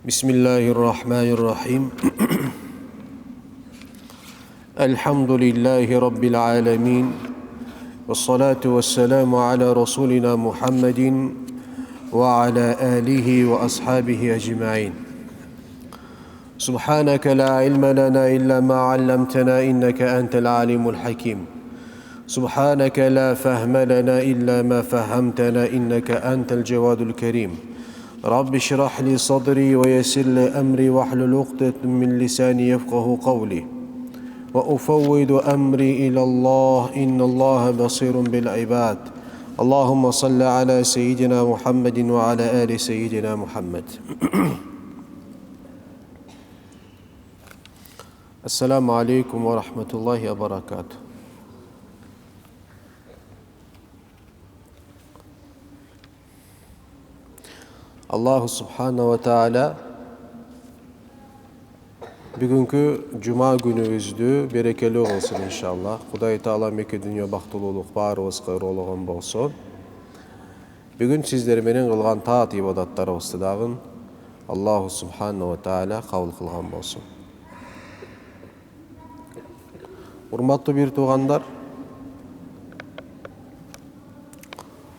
Bismillahirrahmanirrahim. Elhamdülillahi Rabbil alemin. Ve salatu ve selamu ala Resulina Muhammedin ve ala alihi ve ashabihi ecma'in. Subhaneke la ilme lana illa ma allamtena inneke entel alimul hakim. Subhaneke la fehme lana illa ma fehemtena inneke entel cevadul kerim. Rabbi şrah li sadri ve yessir li emri ve hlul ukdeten min lisani yefkahu kavli. Ve ufevvidu emri ilallah innallaha basirun bil ibad. Allahümme salli ala seyyidina Muhammedin ve ala ali seyyidina Muhammed. Esselamu aleyküm ve rahmetullahi ve berekatuhu. Allahu Subhanahu ve Teala bugünkü Cuma günümüzdü berekeli olsun inşallah. Huday Taala meke dünya baktılılık barыбызга ырылган bolsun. Bugün sizler menen kılgan taat ibadatlarыбызды dagın Allahu Subhanahu ve Teala kabul kılgan bolsun. Hurmatlı bir tuğanlar,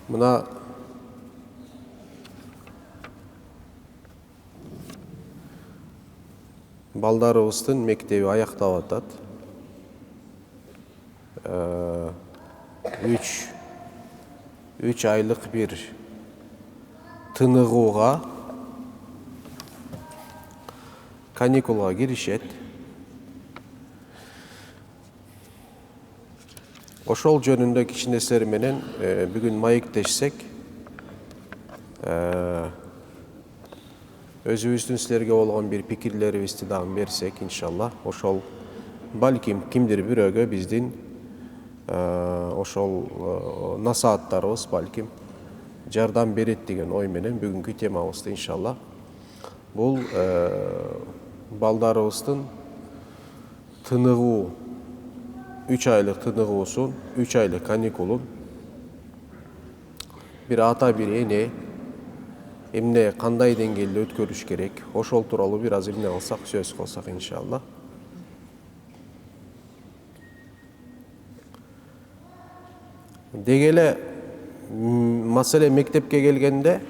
mına baldarыбыздын мектеби аяктап атат. 3 aylık bir tınıгууга каникулга киришет. Ошол жөнүндө кичинесер менен бүгүн маектешсек, özübüzdün sizlerge болгон bir pikirleribизди дагы берсек иншалла, ошол балким кимдир бирөөгө биздин ошол насааттарыбыз балким жардам берет деген ой менен бүгүнкү темабызды иншалла бул балдарыбыздын тыныгуу 3 aylık tınıгуусун, 3 aylık каникулун bir ата bir эне эмне кандай деңгээлде өткөрүш керек, ошол тууралуу бир аз эмне кылсак, сөз кылсак иншалла. Деги эле маселе мектепке келгенде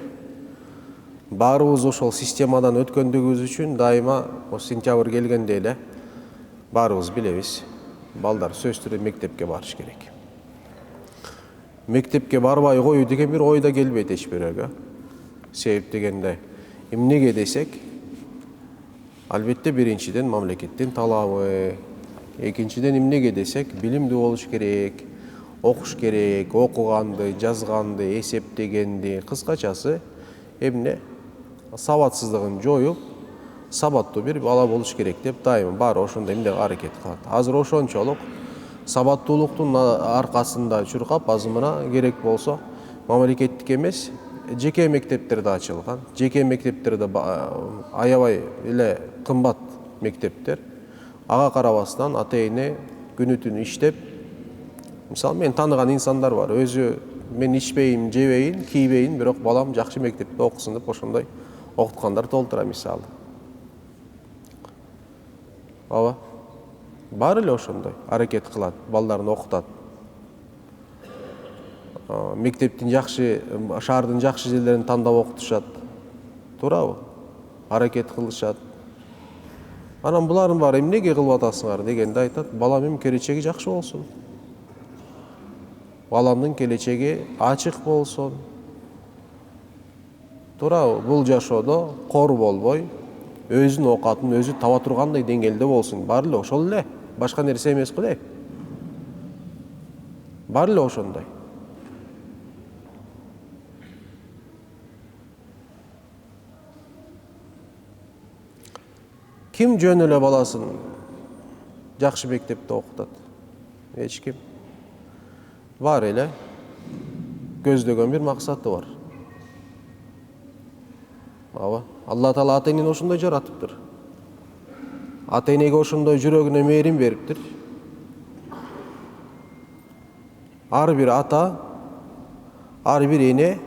баарыбыз ошол системадан өткөндүгүбүз үчүн дайыма сентябрь келгенде эле баарыбыз билебиз, балдар сөз түрү мектепке барыш керек. Мектепке барбай коюу деген бир ойда келбейт эч бирөөгө. Себеп дегенде эмнеге десек, албетте биринчиден мамлекеттин талабы, экинчиден эмнеге десек, билимдүү болуш керек, окуш керек, окуганды, жазганды, эсептегенди, кыскачасы эмне сабатсыздыгын жоюп, сабаттуу бир бала болуш керек деп дайыма баары ошондой эмне аракет кылат. Азыр ошончолук сабаттуулуктун аркасында чуркап, азымына керек болсо мамлекеттик эмес, жеке мектептерде ачылган. Жеке мектептерде аябай эле кымбат мектептер. Ага карабастан ата-эне күнү түнү иштеп, мисалы мен тааныган инсандар бар. Өзү мен ичпейин, жебейин, кийбейин, бирок балам жакшы мектепте окусун деп ошондой окуткандар толтура мисалы. Ооба. Бар эле ошондой аракет кылат, балдарын окутат. Мектептин жакшы, шаардын жакшы жерлерин тандап окутушат. Туурабы? Аракет кылышат. Анан булардын баары эмнеге кылып атасыңар дегенде айтат, баламдын келечеги жакшы болсун. Баламдын келечеги ачык болсун. Туурабы? Бул жашоодо кор болбой, өзүнүн оокатын өзү таба тургандай деңгээлде болсун. Бар эле ошол эле, башка нерсе эмес го де. Бар эле ошондой. Kim жөн эле баласын жакшы мектепте окутат? Эч ким. Бар эле көздөгөн бир максаты бар. Ооба. Алла Таала ата-энени ошондой жаратыптыр. Ата-энеге ошондой жүрөгүнө мээрим бериптир. Ар бир ата, ар бир эне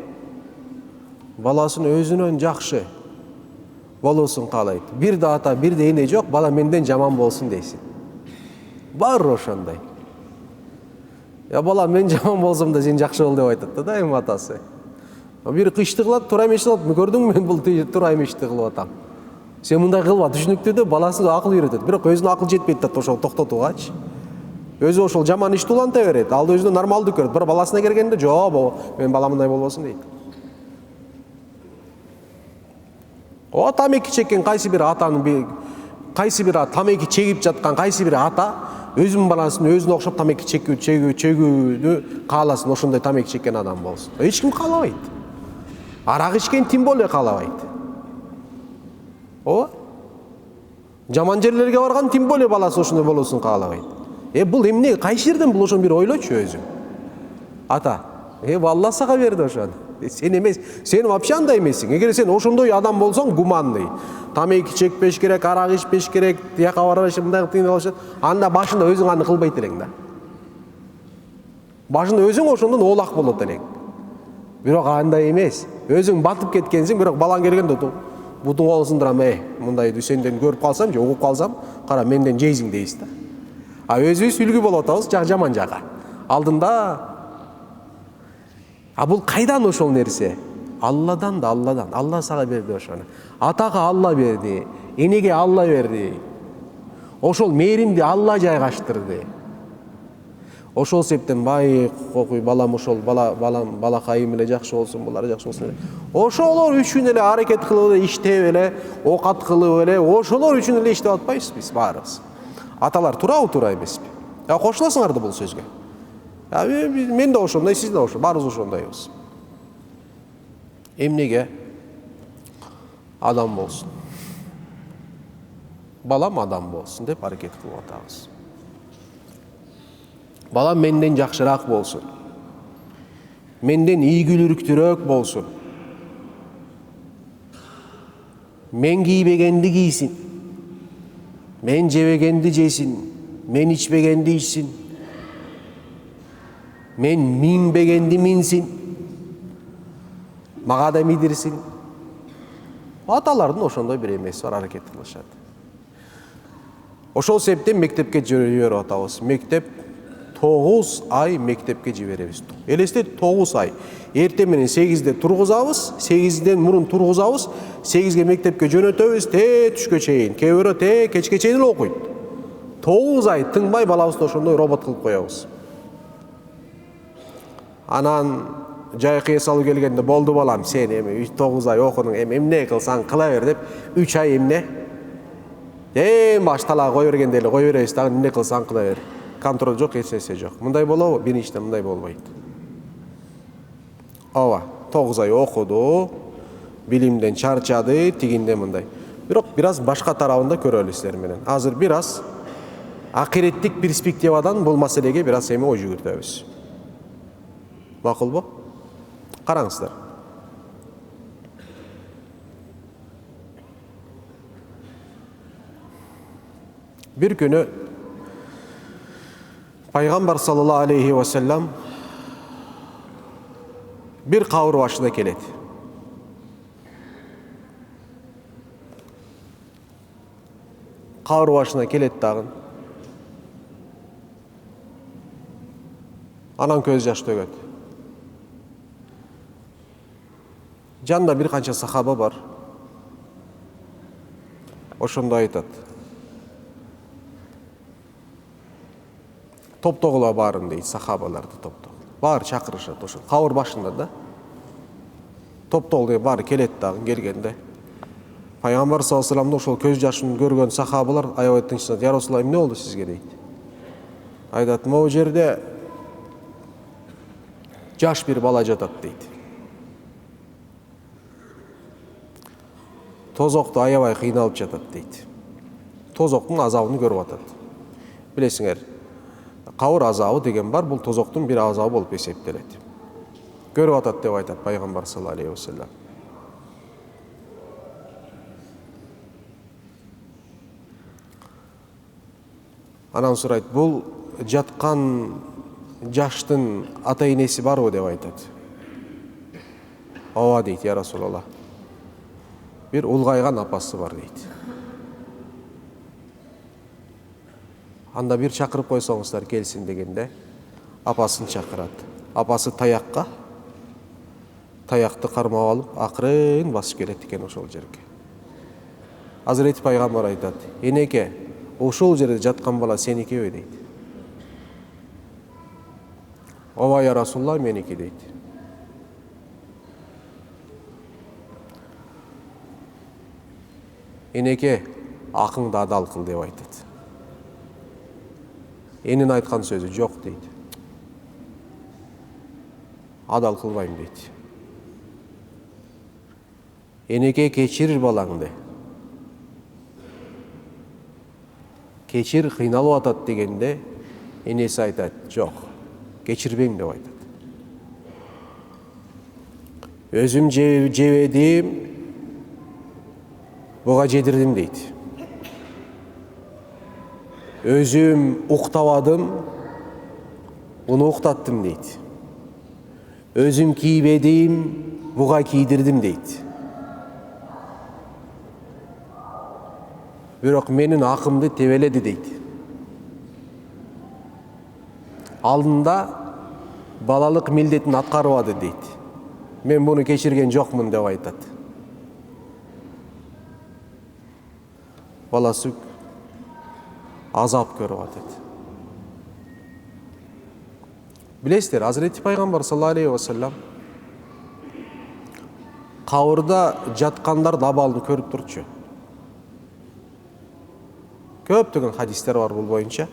баласын өзүнөн жакшы болуусун каалайт. Бир да ата, бир да эне жок, бала менден жаман болсун дейсин. Бар ошондой. Я бала мен жаман болсом да сен жакшы бол деп айтат да эми атасы. Бир кышты кылат, туура эмес кылат. Көрдүңбү, мен бул туура эмешти кылып атам. Сен мындай кылба, түшүнүктүү деп баласына акыл үйрөтөт. Бирок өзүнө акыл жетпейт да ошол токтотуугачы. Өзү ошол жаман ишти уланта берет. Ал өзүнө нормалдуу көрөт. Бирок баласына келгенде жок, мен балам мындай болбосун дейт. О тамеки чеккен кайсы бир атанын кайсы бир тамеки чегип жаткан кайсы бир ата өзүнүн баласын өзүнө окшоп тамеки чегүүнү кааласын, ошондой тамеки чеккен адам болсун. Эч ким каалабайт. Арак ичкен тим более каалабайт. Ооба. Жаман жерлерге барган тим более баласы ошондой болосун каалабайт. Бул эмне, кайсы жерден бул ошону бир ойлочу өзүң. Ата, Алла сага берди ошону. Сен эмес, сен вообще андай эмессиң. Эгер сен ошондой адам болсоң, гуманный, тамеки чекпеш керек, арак ичпеш керек, тияка барбаш, мындай кылып, анда башында өзүң аны кылбайт элең да. Башында өзүң ошондон оолак болот элең. Бирок андай эмес. Өзүң батып кеткенсиң, бирок балаң келгенде бутуң колусундурам, мындай сенден көрүп калсам же угуп калсам, кара менден жейсиң дейсиз да. Өзүбүз үлгү болуп атабыз жаман жага. Алдында бул кайдан ошол нерсе? Алладан да, Алладан. Алла сага берди ошону. Атага Алла берди, энеге Алла берди. Ошол мээримди Алла жайгаштырды. Ошол себептен бай кокуй балам ошол балакайым эле жакшы болсун, булар жакшы болсун. Ошолор үчүн эле аракет кылып эле иштеп эле, оокат кылып эле, ошолор үчүн эле иштеп атпайбыз биз баарыбыз. Аталар туурабы, туура эмеспи? Кошуласыңар да бул сөзгө. Мен да ошондой, сиз да ошо, баарыбыз ошондойбуз. Эмнеге адам болсун? Балам адам болсун деп аракет кылып атабыз. Балам менден жакшыраак болсун. Менден ийгилүүрүктүүрөөк болсун. Мен кийбегенди кийсин. Мен жебегенди жесин. Мен ичпегенди ичсин. Мен минбегенди минсин. Мага да мидирсин. Аталардын ошондой бир эмеси бар, аракет кылышат. Ошол себептен мектепке жиберип атабыз. Мектеп 9 ай мектепке жиберебиз. Элестет, 9 ай. Эртең менен 8-де тургузабыз, 8-ден мурун тургузабыз, 8-ге мектепке жөнөтөбүз, түшкө чейин. Кээ бирөө кечке чейин эле окуйт. 9 ай тыңбай балабызды ошондой робот кылып коебуз. Анан жайкы эс алып келгенде болду балам, сен эми 9 ай окудуң, эмне кылсаң кыла бер деп, 3 ай эмне? Баш талаа кой бергенде эле кой беребиз дагы, эмне кылсаң кыла бер. Контроль жок, эч нерсе жок. Мындай болобу? Биринчиден мындай болбойт. Ооба, 9 ай окуду, билимден чарчады, тигинде мындай. Бирок бир аз башка тарабында көрөлү силер менен. Азыр бир аз акиреттик перспективадан бул маселеге бир аз эми ой жүгүртөбүз. Макулбу? Караңыздар. Bir günü Peygamber sallallahu aleyhi ve sellem bir kavur başına keledi. Kavur başına keledi dağın. Anan köz yaş tögöt. Janında bir kança sahaba var. Oşunda aytat. Топтогула барын дейт, сахабаларды топтогул. Баары чакырышат ошо кабыр башында да. Топтогул деп баары келет дагы, келгенде Пайгамбар саллаллаху алейхи ва саллям ошол көз жашын көргөн сахабалар аябай тынчсынат. Я Расулалла, эмне болду сизге дейт. Айтат, могу жерде жаш бир бала жатат дейт. Тозокту аябай кыйналып жатат дейт. Тозоктун азабын көрүп атат. Билесиңер, кабыр азабы деген бар, бул тозоктун бир азабы болуп эсептелет. Көрүп атат деп айтат Пайгамбар саллаллаху алейхи ва саллям. Анан сурайт, бул жаткан жаштын ата энеси барбы деп айтат. Ооба дейт, я Расулалла. bir ulgaygan apасы var deydi. Анда bir çakırıp koysaňızlar gelsin degende apasını çakırat. Apası tayakka, tayaktı karmap alıp akırın basıp kelet eken oşol жерге. Hazreti Peygamber aytат, "Eneke, oşol жерде жаткан bala senikebe" deydi. "Ova ya Rasulullah, meniki" deydi. "Eneke, akыңды adal kıl" dep aytат. Enin aytkan sözü "Jok" deydi. Adal kılbayım deydi. "Eneke, keçir balaňdy. Keçir, kıynalıp atat" degende enesi aytат, "Jok, keçirbeýim" dep aytат. "Özüm jebedim, buga jedirdim" deydi. "Özüm uktabadım, bunu uktattım" deydi. "Özüm kiybedim, buga kiydirdim" deydi. "Birok menin akımdı tebeledi" deydi. "Aldında balalık mildetin atkarыбады" deydi. "Men bunu keçirgen jokmун" dep aytат. Balası azap görüp atat. Bilesizler, Hazreti Peygamber sallallahu aleyhi ve sellem kavurda jatkanlar dabalını körüp turчu. Köptөгөн hadisler var bul boyunça.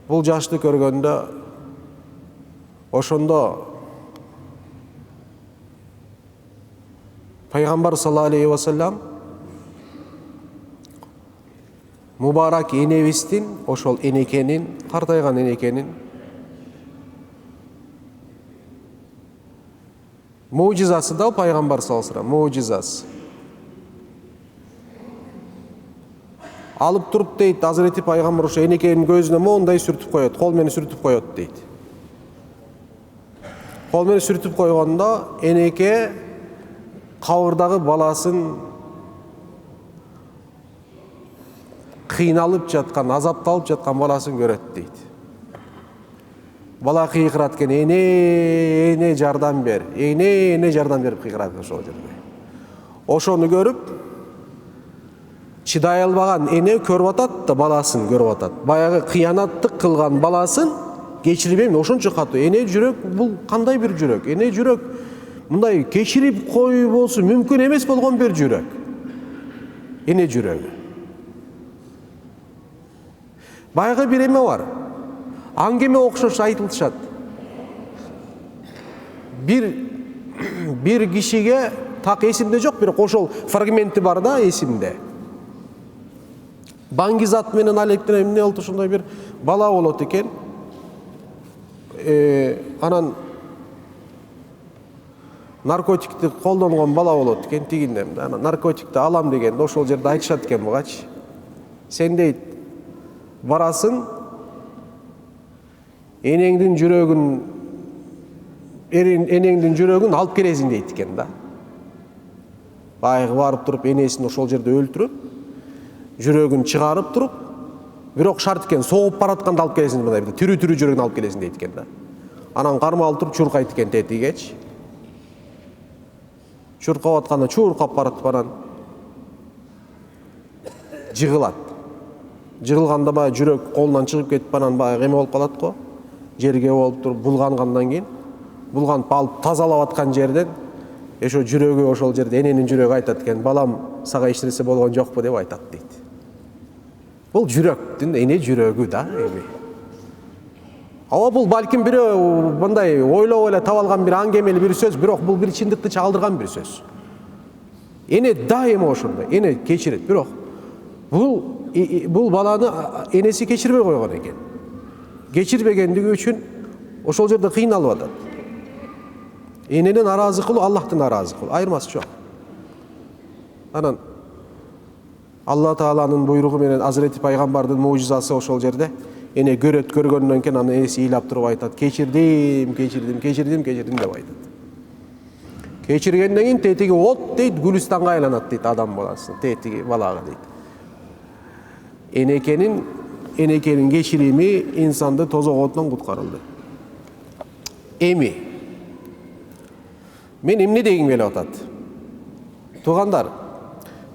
Bul jaşты körgöndө oşondo Peygamber sallallahu aleyhi ve sellem Mubarak enebistin, oşol enekenin, kartaygan enekenin mucizası da Peygamber sallallahu aleyhi ve sellem, mucizası. Alıp turup deydi, Hazreti Peygamber oşo enekenin gözüne monday sürtüp koyot, kol meni sürtüp koyot deydi. Kol meni sürtüp koygonda eneke kavurdağı balasın kıynalıp jatkan, azaptalıp jatkan balaсын göröt deydi. Bala kıyıkıratken ene jardam ber, ene jardam berip kıyıkıratken oşol жерде. Oşonu görüp çıday albagan ene körüp atat da balaсын görüp atat. Bayagı kıyanattık kılgan balaсын geçiribem, oşonчо katu. Ene жүрөк, бул кандай бир жүрөк? Ene жүрөк мындай кечирип коюп болсун мүмкүн эмес болгон бир жүрөк. Ene жүрөгү. Bayagı bir eme var. Angeme okşoş aytılışat. Bir kişiye tak esimde yok, bir koşul fragmenti var da esimde. Bangizat menen Alektin emne oldu şunday bir bala bolot eken. Anan narkotikti koldonulan bala bolot eken tiginden. Anan narkotikti alam degende oşol jerde aytышат экен бугач. Sen deyt barasın, enеңdin жүрөгүн алып келесиң дейт экен да. Bayığı barıp turup enesini oşol jerde öldürüp, жүрөгүн чыгарып туруп, бирок шарт экен соғуп баратканда алып келесиң мындай бир тирүү жүрөгүн алып келесиң дейт экен да. Анан кармалып туруп чуркайт экен тетигеч. Чуркап атканда чуркап баратып анан жыгылат. Жыгылганда баягы жүрөк колунан чыгып кетип анан баягы эме болуп калат го. Жерге болуп туруп булгангандан кийин булганып алып тазалап аткан жерден ошо жүрөгү ошол жерде эненин жүрөгү айтат экен, балам сага эч нерсе болгон жокпу деп айтат дейт. Бул жүрөктүн эне жүрөгү да эми. Ава бул балким бирөө мындай ойлоп эле таап алган бир аңгемели бир сөз, бирок бул бир чындыкты чагылдырган бир сөз. Эне дайыма ошондой, эне кечирет, бирок бул баланы энеси кечирбей койгон экен. Кечирбегендиги үчүн ошол жерде кыйналып атат. Энени наразы кылуу Аллахты наразы кылуу, айырмасы жок. Анан Алла Тааланын буйругу менен Hazreti Peygamberдин мужизасы ошол жерде эне көргөндөн кийин анын энеси ыйлап туруп айтат, кечирдим деп айтат. Кечиргенден кийин тетиги от дейт, Гүлистанга айланат дейт адам баласы, тетиги балага дейт. Энекенин кечирими инсанды тозок отунан куткарылды. Эми мен эмне дегим келип атат? Туугандар,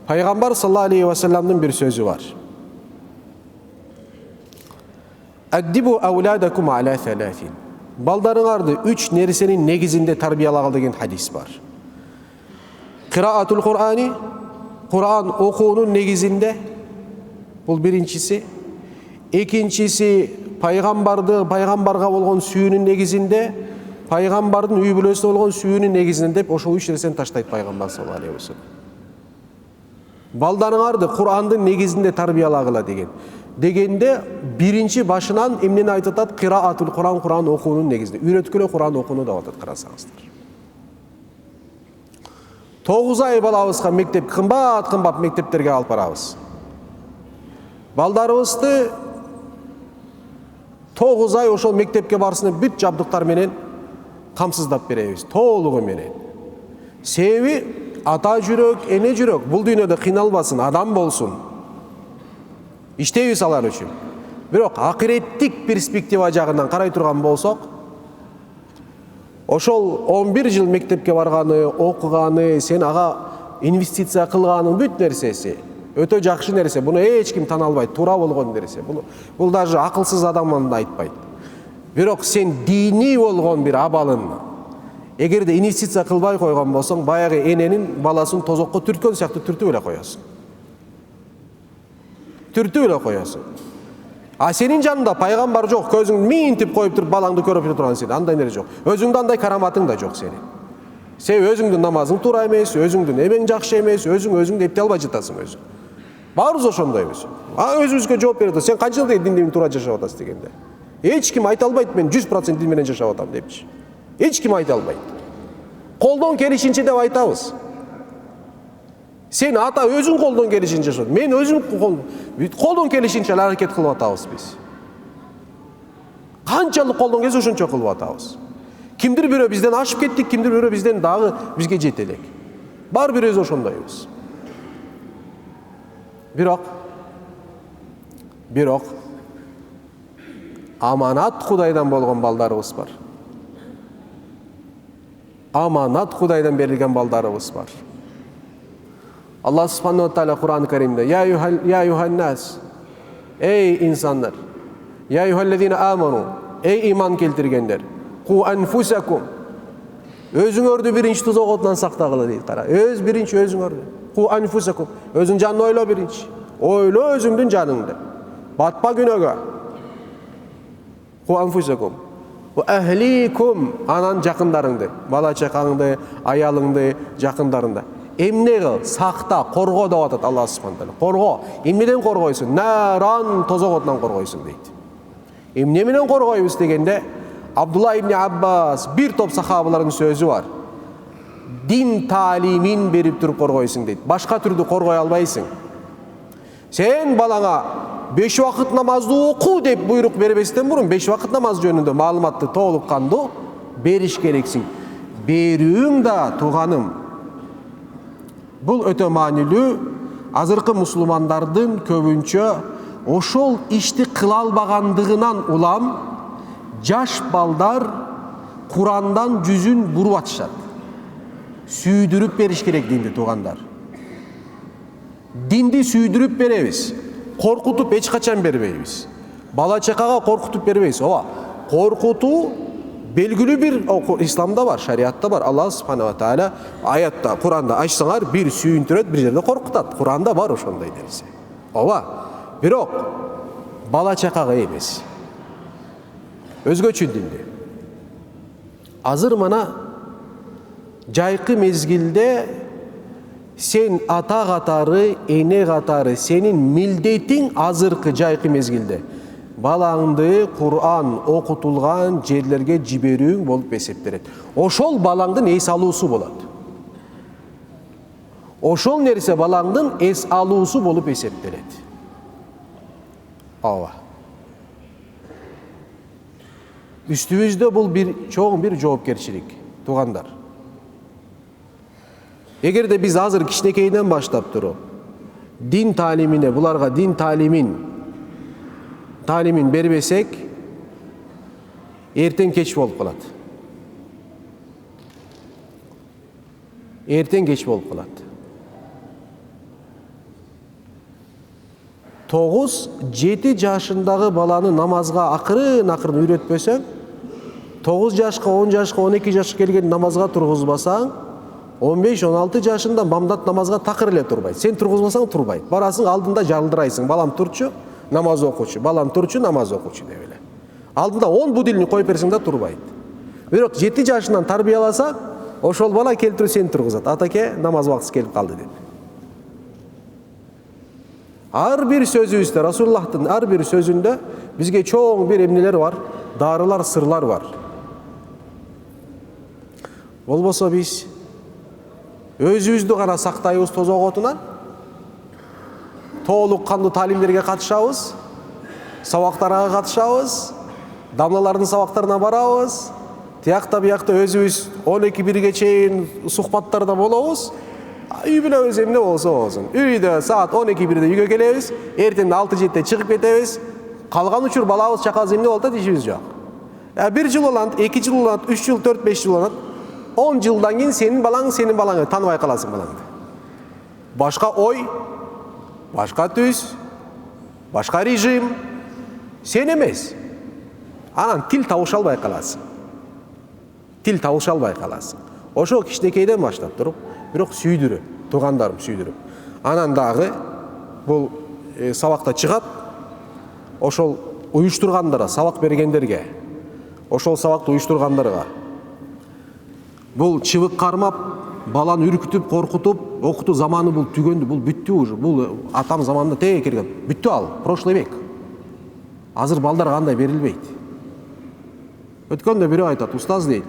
Пайгамбар саллаллаху алейхи ва салламдын бир сөзү бар. Аддибу ауладакум аля саласин. Балдарыңарды 3 нерсенин негизинде тарбиялагыл деген хадис бар. Кыраатул Кур'ани, Кур'ан окуунун негизинде, бул биринчиси. Экинчиси пайгамбарга болгон сүйүүнүн негизинде, пайгамбардын үй бүлөсүнө болгон сүйүүнүн негизинде деп ошол 3 нерсени таштайт пайгамбар саллаллаху алейхи ва саллям. Балдарыңарды Кур'андын негизинде тарбиялагыла дегенде биринчи башынан эмнени айтып атат? Кыраатул Кур'ан, Кур'ан окуунун негизинде. Үйрөткүлө Кур'ан окууну деп атат, карасаңыздар. 9 ай балабызга мектеп, кымбат мектептерге алып барабыз. Балдарыбызды 9 ай ошол мектепке барсына бүт жабдыктар менен камсыздап беребиз, толугу менен. Себеби ата жүрөк, эне жүрөк бул дүйнөдө кыйналбасын, адам болсун. Иштейбиз алар үчүн. Бирок акыреттик перспектива жагынан карай турган болсок, ошол 11 жыл мектепке барганы, окуганы, сен ага инвестиция кылганын бүт нерсеси өтө жакшы нерсе. Буну эч ким тана албайт, туура болгон нерсе. Бул даже акылсыз адам да айтпайт. Бирок сен диний болгон бир абалын эгерде инвестиция кылбай койгон болсоң, баягы эненин баласын тозокко түрткөн сыяктуу түртүп эле коесуң. Түртүп эле коесуң. А сенин жанында пайгамбар жок, көзүңдү минтип коюп туруп балаңды көрүп турган сен, андай нерсе жок. Өзүңдө андай караматың да жок сенин. Сен өзүңдүн намазың туура эмес, өзүңдүн эмең жакшы эмес, өзүңдү эптей албай жатасың өзүң. Баарыбыз ошондойбуз. Өзүбүзгө жооп берип атабыз. Сен канчалык динден туура жашап атасың дегенде. Эч ким айта албайт мен 100% дин менен жашап атам депчи. Эч ким айта албайт. Колдон келишинче деп айтабыз. Сен ата өзүң колдон келишинче жаша. Мен өзүм колдон келишинче аракет кылып атабыз биз. Канчалык колдон келсе ошончо кылып атабыз. Кимдир бирөө бизден ашып кеттик, кимдир бирөө бизден дагы бизге жете элек. Бар бир өзү ошондойбуз. Бирок аманат Кудайдан болгон балдарыбыз бар. Аманат Кудайдан берилген балдарыбыз бар. Allah subhanahu wa ta'ala Kur'an-ı Kerim'de Ya yuhannas, ey insanlar, Ya yuhallezine amanu, ey iman keltirgenler, Ku enfusakum, özüңөрдү birinci tuzak otundan saktagılı deyil. Öz birinci özüңörдү. Ku enfusakum, özüň canını oyla birinci. Oyla özüңdün canыңды. Batpa günögö. Ku enfusakum. Ku ehlikum, anan jakındarыңды, bala çakаңды, ayalыңды, jakındarыңды. Эмне кыл, сакта, корго деп атат Аллах субханаху ва тааля. Корго. Эмнеден коргойсуң? Наран, тозок отунан коргойсуң дейт. Эмне менен коргойбуз дегенде, Абдулла ибн Аббас бир топ сахабалардын сөзү бар. Дин таалимин берип туруп коргойсуң дейт. Башка түрдү коргой албайсың. Сен балаңа 5 вакыт намазды оку деп буйрук бербестен бурун 5 вакыт намаз жөнүндө маалыматты толук кандуу бериш керексиң. Берүүң да тууганым. Бул өтө маанилүү. Азыркы мусулмандардын көбүнчө ошол ишти кыла албагандыгынан улам жаш балдар Курандан жүзүн буруп атышат. Сүйдүрүп бериш керек динди туугандар. Динди сүйдүрүп беребиз. Коркутуп эч качан бербейбиз. Бала чакага коркутуп бербейбиз. Ооба, коркутуу белгилүү бир исламда бар, шариатта бар. Аллах субханаху ва тааля аятта, Куранда ачсаңар, бир сүйүндүрөт, бир жерде коркутат. Куранда бар ошондой нерсе. Ооба, бирок бала чакага эмес. Өзгөчө динди. Азыр мана жайкы мезгилде сен ата катары, эне катары, сенин милдетиң азыркы жайкы мезгилде балаңды Кур'ан окутулган жерлерге жиберүүң болуп эсептелет. Ошол балаңдын эс алуусу болот. Ошол нерсе балаңдын эс алуусу болуп эсептелет. Ооба. Үстүбүздө бул бир чоң бир жоопкерчилик, туугандар. Эгер де биз азыр кичинекейден баштап туруп din talimine, bularga din talimin berбесек, эртең кеч болуп калат. Эртең кеч болуп калат. 9-7 жашындагы баланы намазга акырын үйрөтпөсөң, 9 жашка, 10 жашка, 12 жашка келген намазга тургузбасаң, 15-16 жашында бамдат намазга такыр эле турбайт. Сен тургузбасаң турбайт. Барасың алдында жалдырайсың. Балам турчу, намаз окучу. Балам турчу, намаз окучу деп эле. Алдында 10 будильник коюп берсең да турбайт. Бирок 7 жашынан тарбияласа, ошол бала келтирип сени тургузат. Атаке, намаз убактысы келип калды деп. Ар бир сөзүбүздө, Расулуллахтын ар бир сөзүндө бизге чоң бир эмнелер бар, дарылар, сырлар бар. Болбосо биз өзүбүздү гана сактайбыз тозоготунан, толук кандуу талимдерге катышабыз, сабактарга катышабыз, дамлалардын сабактарына барабыз, тиякта биякта өзүбүз 12-1ге чейин сухбаттарда болобуз. Үй бүлөбүз эмне болсо болсун. Үйдө саат 12-1де үйгө келебиз, эртең 6-7де чыгып кетебиз. Калган учур балабыз, чакабыз эмне болот дейбиз жок. 1 жыл болот, 2 жыл болот, 3 жыл, 4-5 жыл болот. 10 жылдан кийин сенин балаңы тааныбай каласың балаңды. Башка ой, башка түз, башка режим, сен эмес. Анан тил табыша албай каласың. Тил табыша албай каласың. Ошо кичинекейден баштап туруп, бирок сүйдүрүп, туугандарым сүйдүрүп. Анан дагы бул сабакта чыгат, ошол уюштургандарга, сабак бергендерге, ошол сабакты уюштургандарга бул чыбык кармап, баланы үркүтүп, коркутуп, окутуу заманы бул түгөндү, бул бүттү уже. Бул атам заманында теге келген. Бүттү ал, прошлый век. Азыр балдар кандай берилбейт. Өткөндө бирөө айтат, устаз дейт.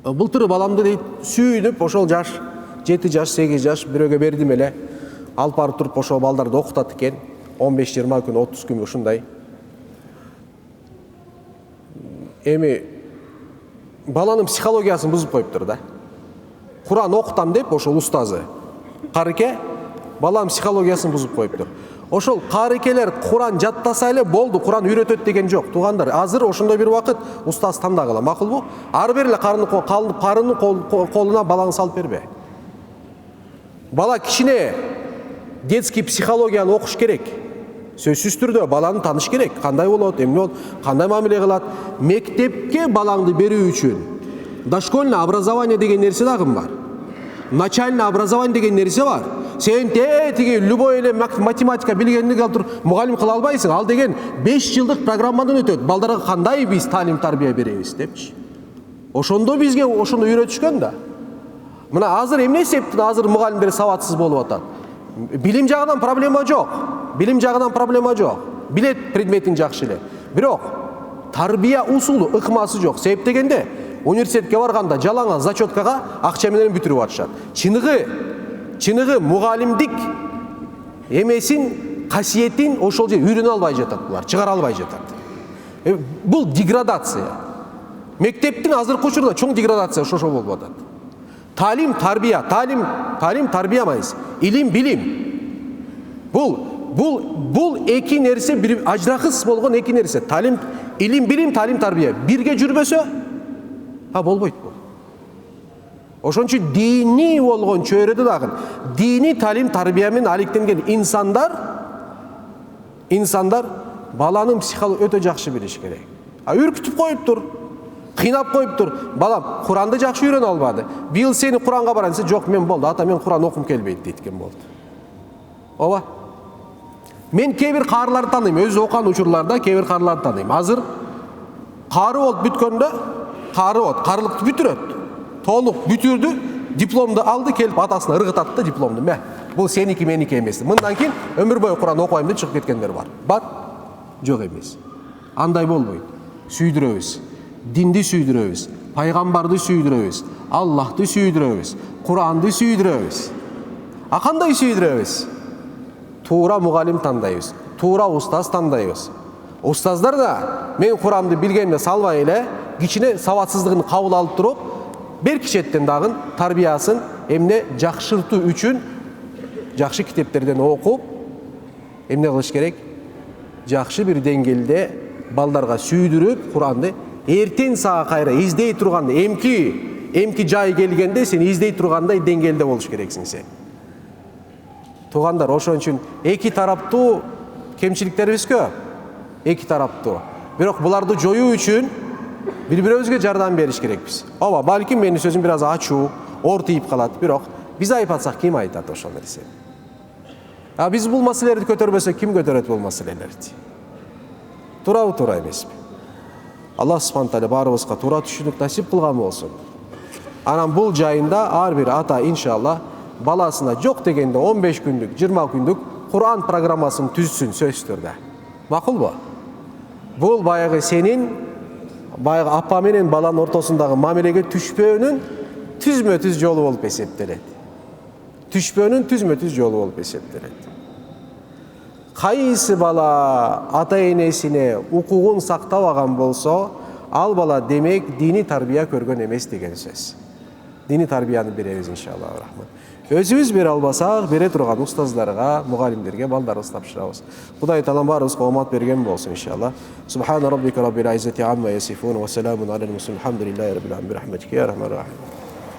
Былтыр баламды дейт, сүйүнүп, ошол жаш, 7 жаш, 8 жаш бирөөгө бердим эле. Алып барып туруп ошол балдарды окутат экен. 15-20 күн, 30 күн ушундай. Эми баланын психологиясын бузуп коюптур да. Куран окутам деп ошол устазы карыке баланын психологиясын бузуп коюптур. Ошол карыкелер Куран жаттаса эле болду, Куран үйрөтөт деген жок. Туугандар, азыр ошондой бир убакыт устаз тандагыла, макулбу? Ар бир эле карынын колуна балаңы салып бербе. Бала кичине детский психологияны окуш керек. Сөзсүз түрдө баланы тааныш керек. Кандай болот, эмне болот, кандай мамиле кылат. Мектепке балаңды берүү үчүн дошкольное образование деген нерсе дагы бар. Начальное образование деген нерсе бар. Сен тиги любой эле математика билгендиги алып туруп мугалим кыла албайсың. Ал деген 5 жылдык программадан өтөт. Балдарга кандай биз талим тарбия беребиз депчи. Ошондо бизге ошону үйрөтүшкөн да. Мына азыр эмне себептен азыр мугалимдер сабатсыз болуп атат? Билим жагынан проблема жок. Билим жагынан проблема жок. Билет предметин жакшы эле. Бирок тарбия усулу, ыкмасы жок. Себеп дегенде университетке барганда жалаңа зачеткага акча менен бүтүрүп атышат. Чыныгы мугалимдик эмесин, касиетин ошол же үйрөнө албай жатат булар, чыгара албай жатат. Бул деградация. Мектептин азыркы учурда чоң деградация ошо болуп атат. Талим тарбия эмес, илим билим. Бул эки нерсе бир ажыракыс болгон эки нерсе. Талим, илим билим, талим тарбия бирге жүрбөсө, болбойт бул. Ошон үчүн дини болгон чөйрөдө дагы дини талим тарбия менен алектенген инсандар баланын психологиясын өтө жакшы билиш керек. Үркүтүп коюптур, кыйнап коюптур. Балам Куранды жакшы үйрөнө албады. Быйыл сени Куранга барам десе, жок мен болду, ата мен Куран окум келбейт дейткен болду. Ооба. Мен кээ бир каарыларды тааныйм, өзү окуган учурларда кээ бир каарыларды тааныйм. Азыр кары болуп бүткөндө, карылыкты бүтүрөт. Толук бүтүрдү, дипломду алды, келип атасына ыргытат да дипломду. Бул сеники меники эмес. Мындан кийин өмүр бою Куран окуйм деп чыгып кеткендер бар. Бар? Жок эмес. Андай болбойт. Сүйдүрөбүз. Динди сүйдүрөбүз, пайгамбарды сүйдүрөбүз, Аллахты сүйдүрөбүз, Куранды сүйдүрөбүз. Кандай сүйдүрөбүз? Туура мугалим тандайбыз, туура устаз тандайбыз. Устаздар да мен Куранды билгенде салбай эле, кичине сабатсыздыгын кабыл алып туруп, bir kişiden dağın tarbiyasın emne жақшырту üçün жақшы kitaplerden okup emne kılış gerek? Жақшы bir dengelde baldarga süydürüp Kur'an'da erten sağa kayra izdey turganda emki jay gelgende sen izdey turganda dengelde boluş gereksin sen. Tuğandar oşon üçün iki taraptуу kemçiliklerimiz köp. İki taraptуу. Bирок буларды жоюу üçün bir-birimizге жардам бериш керекпиз. Ооба, балким менин сөзүм biraz ачуу, ортойуп калат, бирок биз айтпасак ким айтат ошол нерсени? Биз бул маселелерди көтөрбөсөк ким көтөрөт бул маселелерди? Туурабы, туура эмеспи? Аллах субхана тааля баарыбызга туура түшүнүк насип кылган болсун. Анан бул жайында ар бир ата иншалла баласына жок дегенде 15 күндүк, 20 күндүк Кур'ан программасын түзсүн сөзсүз түрдө. Макулбу? Бул баягы сенин баягы апа менен баланын ортосундагы мамилеге түшпөөнүн түзмө-түз жолу болуп эсептелет. Түшпөөнүн түзмө-түз жолу болуп эсептелет. Кайсы бала ата-энесине укугун сактабаган болсо, ал бала демек дини тарбия көргөн эмес деген сөз. Dini tarbiyаны беребиз иншалла рахман. Өзүбүз бере албасак, бере турган устаздарга, мугалимдерге балдарыбызды тапшырабыз. Кудай таалам баарыбызга оомат берген болсун иншалла. Субхана раббика раббил иззати амма ясифун ва саламун алал мурсалин. Алхамдулиллахи раббил аламин. Бирахматика я рахман рахим.